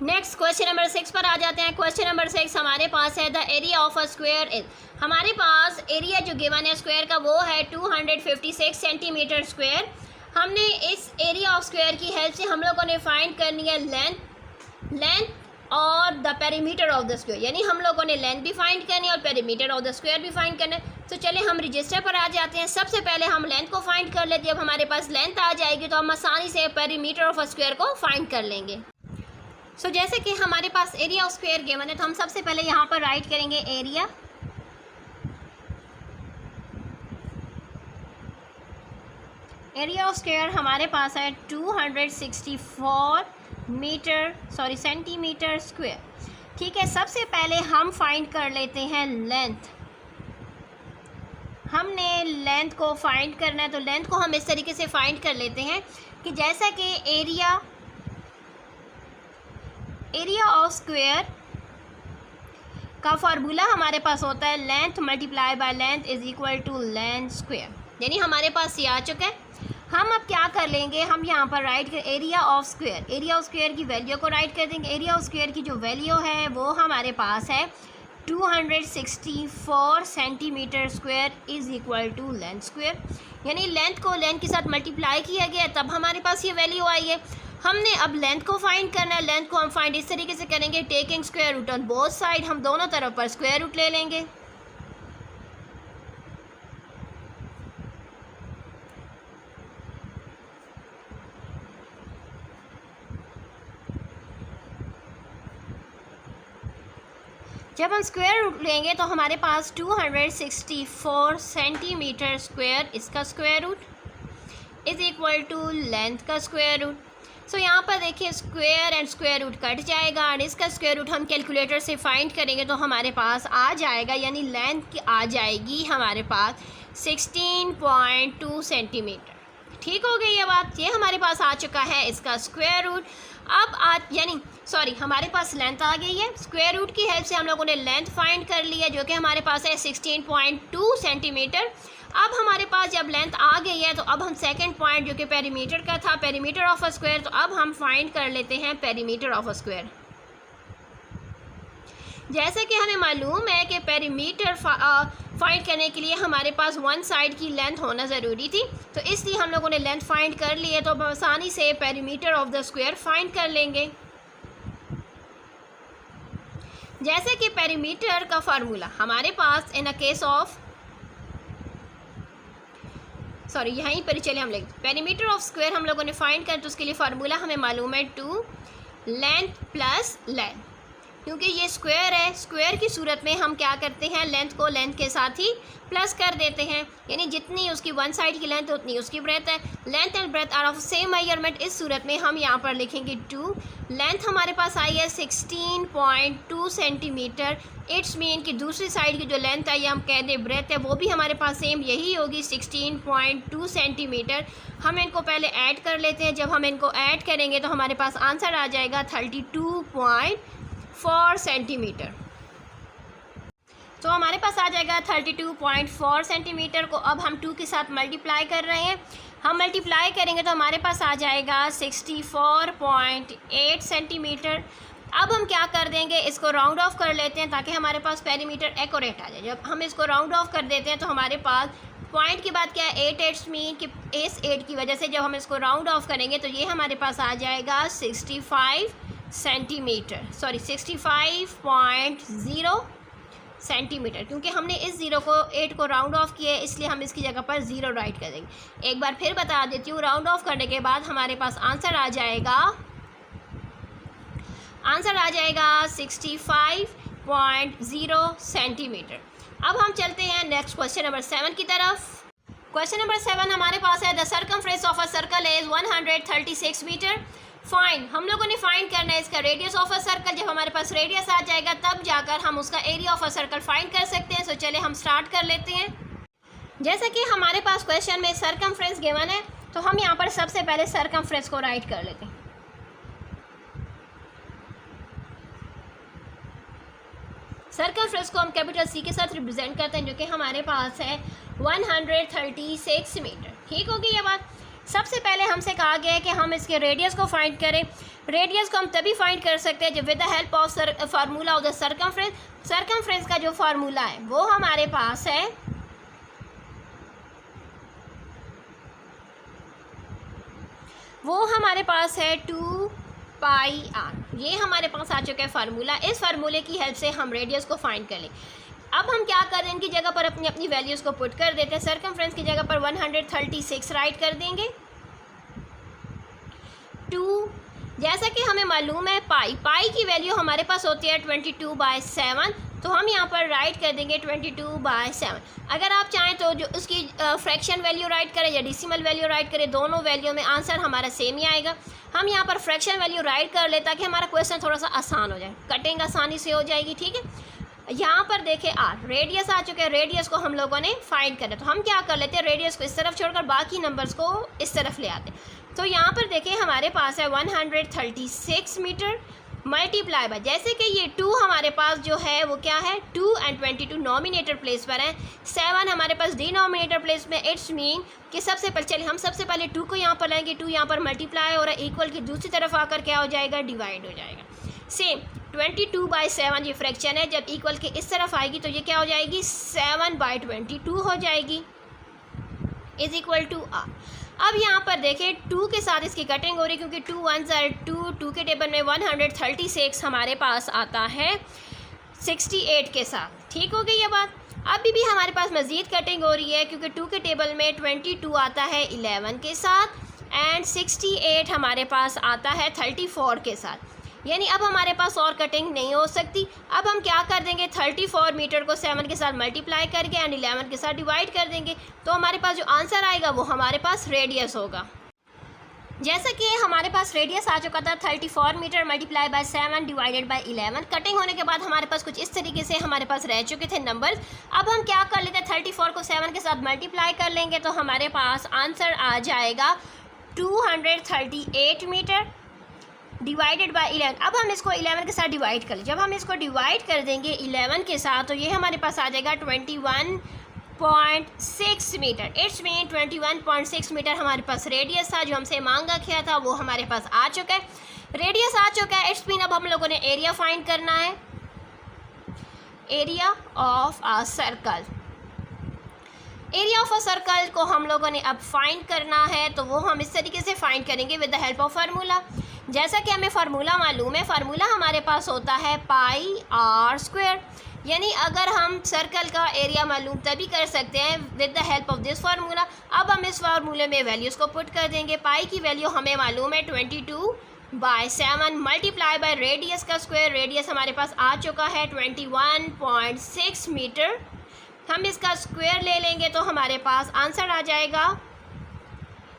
नेक्स्ट क्वेश्चन नंबर 6 पर आ जाते हैं। क्वेश्चन नंबर 6 हमारे पास है the area of a square is, हमारे पास एरिया जो गिवन है स्क्वायर का वो है 256 सेंटीमीटर स्क्वायर। हमने इस एरिया ऑफ स्क्वायर की हेल्प से हम लोगों ने फाइंड करनी है लेंथ और the perimeter of the square, यानी हम लोगों ने लेंथ भी फाइंड करनी है और पेरीमीटर ऑफ द स्क्वायर भी फाइंड करना है। तो चले हम रजिस्टर पर आ जाते हैं। सबसे पहले हम लेंथ को फाइंड कर लेते हैं। जब हमारे पास लेंथ आ जाएगी तो हम आसानी से पेरीमीटर ऑफ अ स्क्वायर को फाइंड कर लेंगे। सो जैसे कि हमारे पास एरिया ऑफ स्क्वायर गिवन है तो हम सबसे पहले यहाँ पर राइट करेंगे एरिया ऑफ स्क्वायर हमारे पास है 264 सेंटीमीटर स्क्वायर। ठीक है, सबसे पहले हम फाइंड कर लेते हैं लेंथ। हमने लेंथ को फाइंड करना है तो लेंथ को हम इस तरीके से फाइंड कर लेते हैं कि जैसा कि एरिया ऑफ स्क्वायर का फार्मूला हमारे पास होता है length multiply by length is equal to length square, यानी हमारे पास ये आ चुका है। हम अब क्या कर लेंगे, हम यहाँ पर राइट कर एरिया ऑफ स्क्वायर की वैल्यू को राइट कर देंगे। एरिया ऑफ स्क्वायर की जो वैल्यू है वो हमारे पास है 264 centimetre square is equal to length square, यानी लेंथ को लेंथ के साथ मल्टीप्लाई किया गया तब हमारे पास ये वैल्यू आई है। हमने अब लेंथ को फाइंड करना है। लेंथ को हम फाइंड इस तरीके से करेंगे, taking square root on both side, हम दोनों तरफ पर स्क्वायर रूट ले लेंगे। जब हम स्क्वायर रूट लेंगे तो हमारे पास 264 सेंटीमीटर स्क्वायर इसका square root is equal to length का स्क्वायर रूट। सो यहाँ पर देखिए square and square root cut जाएगा एंड इसका स्क्वायर रूट हम कैलकुलेटर से फाइंड करेंगे तो हमारे पास आ जाएगा, यानी लेंथ आ जाएगी हमारे पास 16.2 सेंटीमीटर। ठीक हो गई ये बात, ये हमारे पास आ चुका है इसका स्क्वायर रूट। अब हमारे पास लेंथ आ गई है। स्क्वायर रूट की हेल्प से हम लोगों ने लेंथ फाइंड कर ली है जो कि हमारे पास है 16.2 सेंटीमीटर। अब हमारे पास जब लेंथ आ गई है तो अब हम सेकंड पॉइंट जो कि पेरीमीटर का था, पेरीमीटर ऑफ अ स्क्वायर, तो अब हम फाइंड कर लेते हैं पेरीमीटर ऑफ अ स्क्वायर। जैसे कि हमें मालूम है कि पेरीमीटर फाइंड करने के लिए हमारे पास वन साइड की लेंथ होना ज़रूरी थी, तो इसलिए हम लोगों ने लेंथ फाइंड कर ली है तो हम आसानी से perimeter of the square find कर लेंगे। जैसे कि पेरीमीटर का फार्मूला हमारे पास इन अ केस ऑफ यहीं पर चले हम लेंगे पेरीमीटर ऑफ स्क्वायर हम लोगों ने फाइंड कर, तो उसके लिए फार्मूला हमें मालूम है 2 लेंथ प्लस लेंथ, क्योंकि ये स्क्वायर है। स्क्वायर की सूरत में हम क्या करते हैं, लेंथ को लेंथ के साथ ही प्लस कर देते हैं, यानी जितनी उसकी वन साइड की लेंथ उतनी उसकी ब्रेथ है। Length and breadth are of same measurement, इस सूरत में हम यहाँ पर लिखेंगे 2। लेंथ हमारे पास आई है 16.2 सेंटीमीटर। इट्स मीन कि दूसरी साइड की जो लेंथ है या हम कह दें ब्रेथ है वो भी हमारे पास सेम यही होगी 16.2 सेंटीमीटर। हम इनको पहले ऐड कर लेते हैं। जब हम इनको ऐड करेंगे तो हमारे पास आंसर आ जाएगा 32.4 सेंटीमीटर। तो हमारे पास आ जाएगा 32.4 सेंटीमीटर को अब हम 2 के साथ मल्टीप्लाई कर रहे हैं। हम मल्टीप्लाई करेंगे तो हमारे पास आ जाएगा 64.8 सेंटीमीटर। अब हम क्या कर देंगे, इसको राउंड ऑफ कर लेते हैं ताकि हमारे पास पेरीमीटर एक्यूरेट आ जाए। जब हम इसको राउंड ऑफ कर देते हैं तो हमारे पास पॉइंट के बाद क्या है 8 मीन कि इस 8 की वजह से जब हम इसको राउंड ऑफ करेंगे तो ये हमारे पास आ जाएगा 65 65.0 सेंटीमीटर। क्योंकि हमने इस 8 को राउंड ऑफ किया है इसलिए हम इसकी जगह पर 0 राइट कर देंगे। एक बार फिर बता देती हूँ, राउंड ऑफ करने के बाद हमारे पास आंसर आ जाएगा 65.0 सेंटीमीटर। अब हम चलते हैं नेक्स्ट क्वेश्चन नंबर 7 की तरफ। क्वेश्चन नंबर 7 हमारे पास है the circumference of a circle is 136 metre. Fine, हम लोगों ने फाइंड करना है इसका रेडियस ऑफ अ सर्कल। जब हमारे पास रेडियस आ जाएगा तब जाकर हम उसका area of a circle find कर सकते हैं। सो चले हम स्टार्ट कर लेते हैं। जैसा कि हमारे पास क्वेश्चन में सर्कमफ्रेंस गिवन है तो हम यहाँ पर सबसे पहले सर्कमफ्रेंस को राइट कर लेते हैं। सर्कमफ्रेंस को हम कैपिटल सी के साथ रिप्रेजेंट करते हैं जो कि हमारे पास है 136 मीटर। ठीक होगी ये बात। सबसे पहले हमसे कहा गया है कि हम इसके रेडियस को फाइंड करें। रेडियस को हम तभी फाइंड कर सकते हैं जब with the help of formula of the circumference. Circumference का जो फार्मूला है वो हमारे पास है वो हमारे पास है 2πr। ये हमारे पास आ चुका है फार्मूला। इस फार्मूले की हेल्प से हम रेडियस को फाइंड कर लें। अब हम क्या कर रहे हैं, इनकी जगह पर अपनी अपनी वैल्यूज़ को पुट कर देते हैं। सर्कमफ्रेंस की जगह पर 136 राइट कर देंगे। 2 जैसा कि हमें मालूम है पाई की वैल्यू हमारे पास होती है 22/7, तो हम यहाँ पर राइट कर देंगे 22/7। अगर आप चाहें तो जो उसकी फ्रैक्शन वैल्यू राइट करें या डेसिमल वैल्यू राइट करें, दोनों वैल्यू में आंसर हमारा सेम ही आएगा। हम यहाँ पर फ्रैक्शन वैल्यू राइट कर ले ताकि हमारा क्वेश्चन थोड़ा सा आसान हो जाए, कटिंग आसानी से हो जाएगी। ठीक है, यहाँ पर देखें आर रेडियस आ चुके हैं। रेडियस को हम लोगों ने फाइंड करा, तो हम क्या कर लेते हैं, रेडियस को इस तरफ छोड़कर बाकी नंबर्स को इस तरफ ले आते हैं। तो यहाँ पर देखें हमारे पास है 136 मीटर मल्टीप्लाई बाय, जैसे कि ये 2 हमारे पास जो है वो क्या है 2 और 22 नॉमिनेटर प्लेस पर है, 7 हमारे पास डिनोमिनेटर प्लेस में। इट्स मीन कि सबसे पहले 2 को यहाँ पर लाएंगे, 2 यहाँ पर मल्टीप्लाई और इक्वल की दूसरी तरफ आकर क्या हो जाएगा, डिवाइड हो जाएगा। सेम 22/7 ये फ्रैक्शन है, जब इक्वल के इस तरफ आएगी तो ये क्या हो जाएगी 7/22 हो जाएगी, इज इक्वल टू आर। अब यहाँ पर देखें 2 के साथ इसकी कटिंग हो रही है क्योंकि 2 1s are 2 के टेबल में 136 हमारे पास आता है 68 के साथ। ठीक हो गई ये बात। अभी भी हमारे पास मज़ीद कटिंग हो रही है क्योंकि 2 के टेबल में 22 आता है 11 के साथ एंड 68 हमारे पास आता है 34 के साथ। यानी अब हमारे पास और कटिंग नहीं हो सकती। अब हम क्या कर देंगे, 34 मीटर को 7 के साथ मल्टीप्लाई करके एंड 11 के साथ डिवाइड कर देंगे, तो हमारे पास जो आंसर आएगा वो हमारे पास रेडियस होगा। जैसा कि हमारे पास रेडियस आ चुका था 34 metre multiply by 7 divided by 11। Cutting होने के बाद हमारे पास कुछ इस तरीके से हमारे पास रह चुके थे नंबर्स। अब हम क्या कर लेते हैं, 34 को 7 के साथ मल्टीप्लाई कर लेंगे तो हमारे पास आंसर आ जाएगा 238 मीटर डिवाइडेड बाय 11। अब हम इसको 11 के साथ डिवाइड कर लें। जब हम इसको डिवाइड कर देंगे 11 के साथ तो ये हमारे पास आ जाएगा 21.6 मीटर। इट्स मीन 21.6 मीटर हमारे पास रेडियस था, जो हमसे मांगा गया था वो हमारे पास आ चुका है। रेडियस आ चुका है, इट्स मीन अब हम लोगों ने एरिया फाइंड करना है, area of a circle. Area of a circle को हम लोगों ने अब फाइंड करना है, तो वो हम इस तरीके से फाइंड करेंगे with the help of formula. जैसा कि हमें फार्मूला मालूम है, फार्मूला हमारे पास होता है πr²। यानी अगर हम सर्कल का एरिया मालूम तभी कर सकते हैं with the help of this formula. अब हम इस फार्मूले में वैल्यूज़ को पुट कर देंगे। पाई की वैल्यू हमें मालूम है 22/7 मल्टीप्लाई बाय रेडियस का स्क्वायर। रेडियस हमारे पास आ चुका है 21.6 मीटर। हम इसका स्क्वायर ले लेंगे तो हमारे पास आंसर आ जाएगा,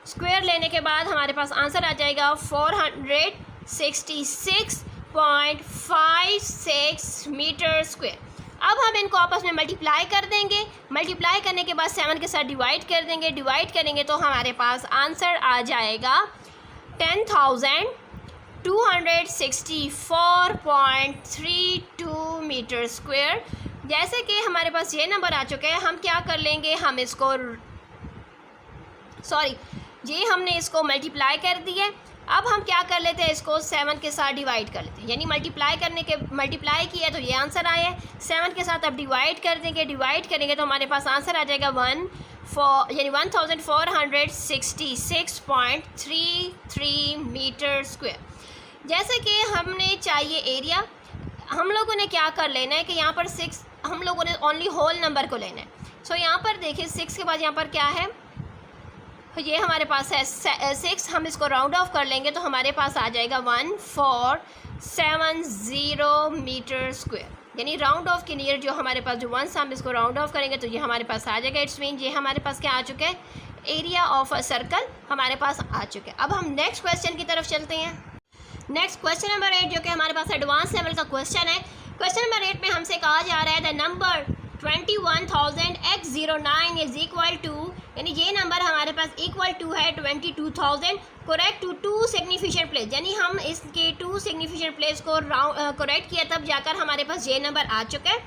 स्क्वायर लेने के बाद हमारे पास आंसर आ जाएगा 466.56 मीटर स्क्वायर। अब हम इनको आपस में मल्टीप्लाई कर देंगे। मल्टीप्लाई करने के बाद 7 के साथ डिवाइड कर देंगे। डिवाइड करेंगे तो हमारे पास आंसर आ जाएगा 10,264.32 मीटर स्क्वायर। जैसे कि हमारे पास ये नंबर आ चुके हैं, हम क्या कर लेंगे, हम इसको ये हमने इसको मल्टीप्लाई कर दिए। अब हम क्या कर लेते हैं, इसको 7 के साथ डिवाइड कर लेते हैं। यानी मल्टीप्लाई किया तो ये आंसर आया है। 7 के साथ अब डिवाइड कर देंगे। डिवाइड करेंगे तो हमारे पास आंसर आ जाएगा 1466.33 मीटर स्क्वायर। जैसे कि हमने चाहिए एरिया, हम लोगों ने क्या कर लेना है कि यहाँ पर 6 हम लोगों ने ओनली होल नंबर को लेना है। सो यहाँ पर देखिए 6 के बाद यहाँ पर क्या है, ये हमारे पास है 6। हम इसको राउंड ऑफ कर लेंगे तो हमारे पास आ जाएगा 1470 मीटर स्क्वायर। यानी राउंड ऑफ के नियर जो हमारे पास जो 1 हम इसको राउंड ऑफ करेंगे तो ये हमारे पास आ जाएगा। इट्स मीन ये हमारे पास क्या आ चुका है, एरिया ऑफ अ सर्कल हमारे पास आ चुका है। अब हम नेक्स्ट क्वेश्चन की तरफ चलते हैं। नेक्स्ट क्वेश्चन नंबर 8 जो कि हमारे पास एडवांस लेवल का क्वेश्चन है। क्वेश्चन नंबर 8 में हमसे कहा जा रहा है the number 21,000x09 is equal to, यानी ये नंबर हमारे पास इक्वल टू है 22,000 करेक्ट टू 2 सिग्निफिकेंट प्लेस। यानी हम इसके 2 सिग्निफिकेंट प्लेस को करेक्ट किया तब जाकर हमारे पास ये नंबर आ चुका है।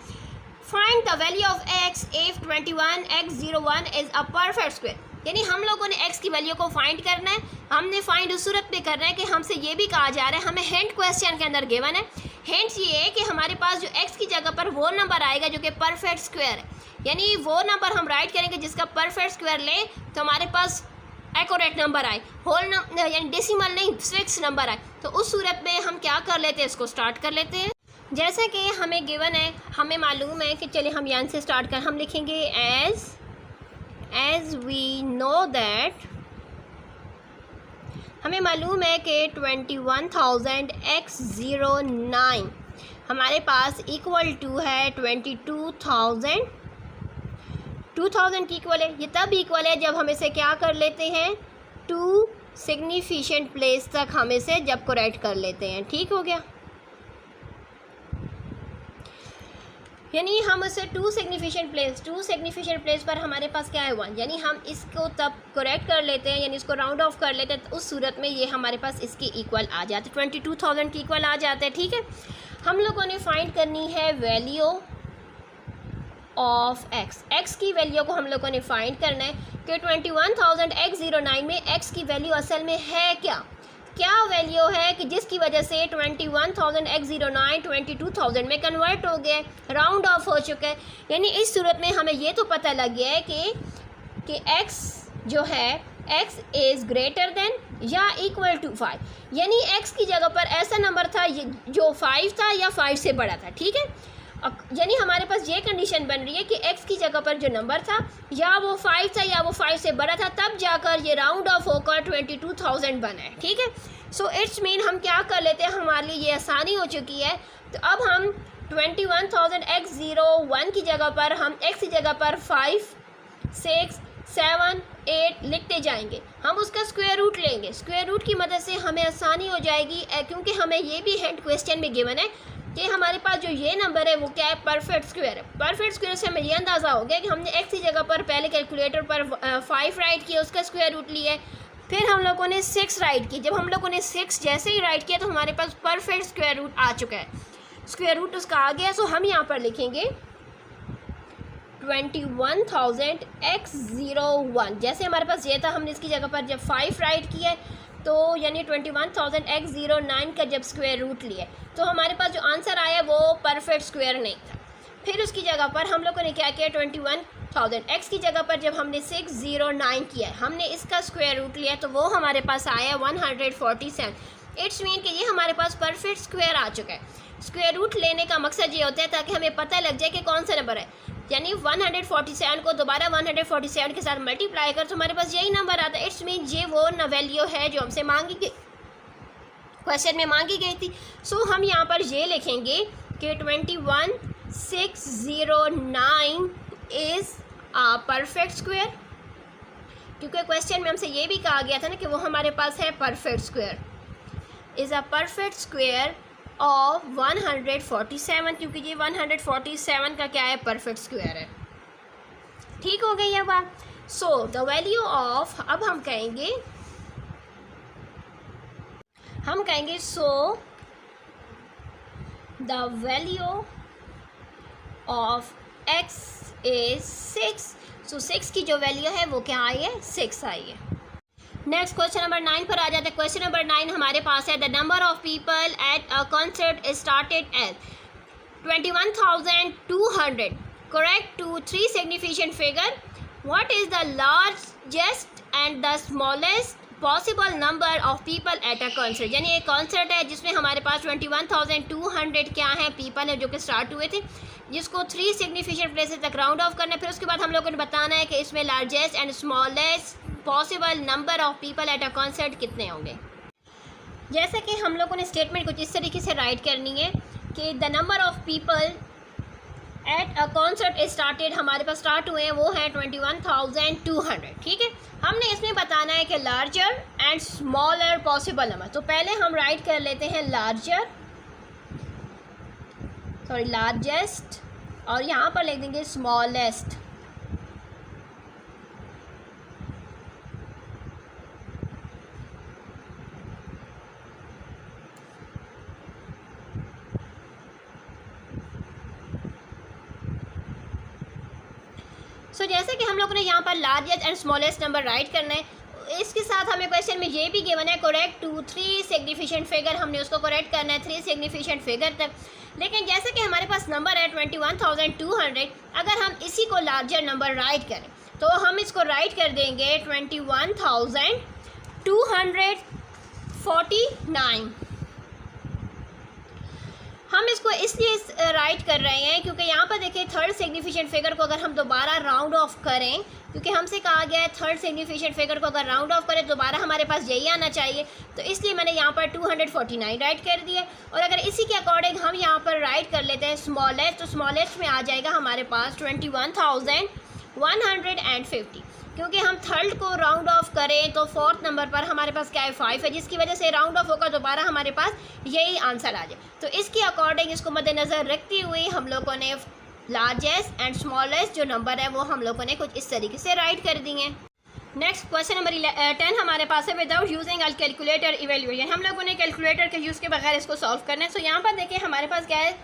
Find the value of x if 21x01 is a perfect square. यानी हम लोगों ने x की वैल्यू को फाइंड करना है। हमने फाइंड उस सूरत में करना है कि हमसे ये भी कहा जा रहा है, हमें हिंट क्वेश्चन के अंदर गिवन है। हिंट्स ये है कि हमारे पास जो x की जगह पर वो नंबर आएगा जो कि परफेक्ट स्क्वायर है। यानी वो नंबर हम राइट करेंगे जिसका परफेक्ट स्क्वायर लें तो हमारे पास एक्यूरेट नंबर आए, होल नंबर यानी डेसिमल नहीं फिक्स नंबर आए, तो उस सूरत में हम क्या कर लेते हैं, इसको स्टार्ट कर लेते हैं। जैसे कि हमें गिवन है, हमें मालूम है कि चलिए हम यहाँ से स्टार्ट कर, हम लिखेंगे एज वी नो दैट, हमें मालूम है कि 21,000 x09 हमारे पास इक्वल टू है 22,000, 2000 की इक्वल है। ये तब इक्वल है जब हम इसे क्या कर लेते हैं, 2 सिग्निफिकेंट प्लेस तक हम इसे जब करेक्ट कर लेते हैं। ठीक हो गया, यानी हम इसे 2 सिग्निफिकेंट प्लेस पर हमारे पास क्या है 1, यानी हम इसको तब करेक्ट कर लेते हैं, यानी इसको राउंड ऑफ कर लेते हैं, तो उस सूरत में ये हमारे पास इसके इक्वल आ जाते हैं, 22,000 के इक्वल आ जाते हैं। ठीक है, हम लोगों ने फाइंड करनी है वैल्यू ऑफ x की वैल्यू को हम लोगों ने फाइंड करना है कि 21,000 x09 में x की वैल्यू असल में है क्या वैल्यू है कि जिसकी वजह से 21,000 x09 22,000 में कन्वर्ट हो गया, राउंड ऑफ हो चुका है। यानी इस सूरत में हमें ये तो पता लग गया है कि x जो है x इज़ ग्रेटर देन या इक्वल टू 5, यानी x की जगह पर ऐसा नंबर था जो 5 था या 5 से बड़ा था। ठीक है, यानी हमारे पास ये कंडीशन बन रही है कि x की जगह पर जो नंबर था या वो 5 था या वो 5 से बड़ा था, तब जाकर ये राउंड ऑफ होकर 22,000 बना है। ठीक है, सो इट्स मीन हम क्या कर लेते हैं, हमारे लिए ये आसानी हो चुकी है। तो अब हम 21,000 x01 की जगह पर हम x की जगह पर 5, 6, 7, 8 लिखते जाएंगे, हम उसका स्क्वायर रूट लेंगे। स्क्वायर रूट की मदद से हमें आसानी हो जाएगी, क्योंकि हमें ये भी हिंट क्वेश्चन में गिवन है कि हमारे पास जो ये नंबर है वो क्या है, परफेक्ट स्क्वायर है। परफेक्ट स्क्वायर से हमें ये अंदाज़ा हो गया कि हमने x की जगह पर पहले कैलकुलेटर पर 5 राइट किया, उसका स्क्वायर रूट लिया, फिर हम लोगों ने 6 राइट की। जब हम लोगों ने 6 जैसे ही राइट किया तो हमारे पास परफेक्ट स्क्वायर रूट आ चुका है, स्क्वायर रूट उसका आ गया। सो हम यहाँ पर लिखेंगे 21,000 x01, जैसे हमारे पास ये था, हमने इसकी जगह पर जब 5 राइट किया है तो यानी 21,000 x09 का जब स्क्वायर रूट लिया तो हमारे पास जो आंसर आया वो परफेक्ट स्क्वायर नहीं था। फिर उसकी जगह पर हम लोगों ने क्या किया, 21,000 x की जगह पर जब हमने 609 किया, हमने इसका स्क्वायर रूट लिया तो वो हमारे पास आया 147। इट्स मीन कि ये हमारे पास परफेक्ट स्क्वायर आ चुका है। स्क्वायर रूट लेने का मकसद ये होता है ताकि हमें पता लग जाए कि कौन सा नंबर है, यानी 147 को दोबारा 147 के साथ मल्टीप्लाई कर तो हमारे पास यही नंबर आता है। इट्स मीन ये वो वैल्यू है जो हमसे मांगी गई, क्वेश्चन में मांगी गई थी। सो हम यहाँ पर ये लिखेंगे कि 21,609 इज़ आ परफेक्ट स्क्वायर, क्योंकि क्वेश्चन में हमसे ये भी कहा गया था ना कि वो हमारे पास है perfect square, is a perfect square of 147, क्योंकि ये 147 का क्या है, परफेक्ट स्क्वायर है। ठीक हो गई है बात। सो द वैल्यू ऑफ, अब हम कहेंगे so the value of x is 6। सो 6 की जो वैल्यू है वो क्या आई है, 6 आई है। नेक्स्ट क्वेश्चन नंबर 9 पर आ जाते हैं। क्वेश्चन नंबर 9 हमारे पास है, the number of people at a concert started as 21,200 correct to 3 significant figure, what is the largest and the smallest possible number of people at a concert. यानी एक concert है जिसमें हमारे पास 21,200 क्या है पीपल है जो कि स्टार्ट हुए थे, जिसको 3 सिग्निफिकेंट प्लेसेस तक राउंड ऑफ करना है। फिर उसके बाद हम लोगों ने बताना है कि इसमें largest and smallest possible number of people at a concert कितने होंगे। जैसे कि हम लोगों ने स्टेटमेंट कुछ इस तरीके से राइट करनी है कि the number of people at a concert started, हमारे पास स्टार्ट हुए हैं वो है 21,200। ठीक है, हमने इसमें बताना है कि larger and smaller possible number. तो पहले हम राइट कर लेते हैं लार्जेस्ट और यहाँ पर लिख देंगे स्मॉलेस्ट। सो जैसे कि हम लोगों ने यहाँ पर largest and smallest number right करना है, इसके साथ हमें क्वेश्चन में ये भी गिवन है करेक्ट टू 3 सिग्निफिकेंट फिगर, हमने उसको करेक्ट करना है 3 सिग्निफिकेंट फिगर तक। लेकिन जैसे कि हमारे पास नंबर है 21,200, अगर हम इसी को लार्जर नंबर राइट करें तो हम इसको राइट कर देंगे 21,249। हम इसको इसलिए राइट कर रहे हैं क्योंकि यहाँ पर देखिए थर्ड सिग्निफिकेंट फिगर को अगर हम दोबारा राउंड ऑफ करें, क्योंकि हमसे कहा गया है थर्ड सिग्निफिकेंट फिगर को अगर राउंड ऑफ करें दोबारा हमारे पास यही आना चाहिए, तो इसलिए मैंने यहाँ पर 249 राइट कर दिया। और अगर इसी के अकॉर्डिंग हम यहाँ पर राइट कर लेते हैं स्मॉलेस्ट, तो स्मॉलेस्ट में आ जाएगा हमारे पास 21,150, क्योंकि हम थर्ड को राउंड ऑफ करें तो फोर्थ नंबर पर हमारे पास क्या है 5 है, जिसकी वजह से राउंड ऑफ होकर दोबारा हमारे पास यही आंसर आ जाए। तो इसके अकॉर्डिंग इसको मद्देनज़र रखते हुए हम लोगों ने लार्जेस्ट एंड स्मॉलेस्ट जो नंबर है वो हम लोगों ने कुछ इस तरीके से राइट कर दिए। नेक्स्ट क्वेश्चन नंबर 10 हमारे पास है without using a calculator evaluation. हम लोगों ने कैलकुलेटर के यूज़ के बगैर इसको सॉल्व करना है। सो यहाँ पर देखिए हमारे पास क्या है,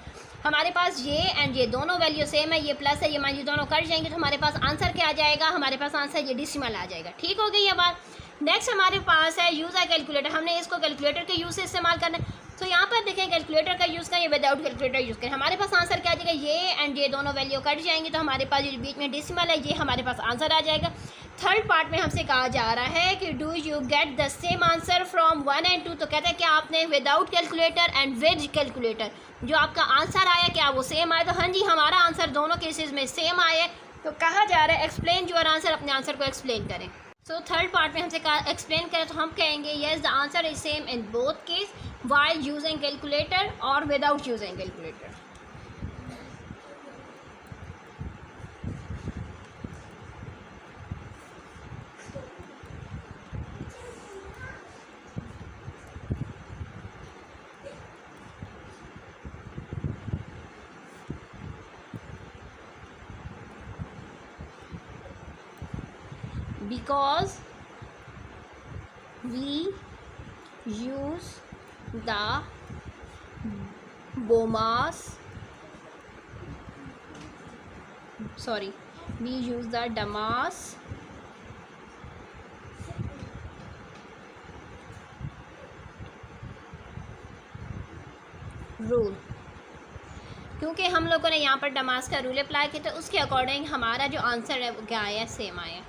हमारे पास ये एंड ये दोनों वैल्यू सेम है, ये प्लस है, ये माइनस, ये दोनों कट जाएंगे तो हमारे पास आंसर क्या आ जाएगा, हमारे पास आंसर ये डेसिमल आ जाएगा। ठीक हो गई ये बात। नेक्स्ट हमारे पास है यूज़ अ कैलकुलेटर। हमने इसको कैलकुलेटर के यूज़ से इस्तेमाल करना है। तो यहाँ पर देखें कैलकुलेटर का यूज़ करें, विदाउट कैलकुलेटर यूज़ करें, हमारे पास आंसर क्या आ जाएगा, ये एंड ये दोनों वैल्यू कट जाएंगे तो हमारे पास ये बीच में डेसिमल है, ये हमारे पास आंसर आ जाएगा। थर्ड पार्ट में हमसे कहा जा रहा है कि do you get the same answer from 1 and 2। तो कहते हैं कि आपने without calculator and with calculator जो आपका आंसर आया क्या वो सेम आया। तो हाँ जी, हमारा आंसर दोनों केसेस में सेम आया है। तो कहा जा रहा है एक्सप्लेन योर आंसर, अपने आंसर को एक्सप्लेन करें। सो थर्ड पार्ट में हमसे कहा एक्सप्लेन करें, तो हम कहेंगे yes the answer is same in both case while using calculator और without using calculator. Because we use the Damas rule, क्योंकि हम लोगों ने यहाँ पर डमास का रूल अप्लाई किया तो उसके अकॉर्डिंग हमारा जो आंसर है वो क्या आया, सेम आया।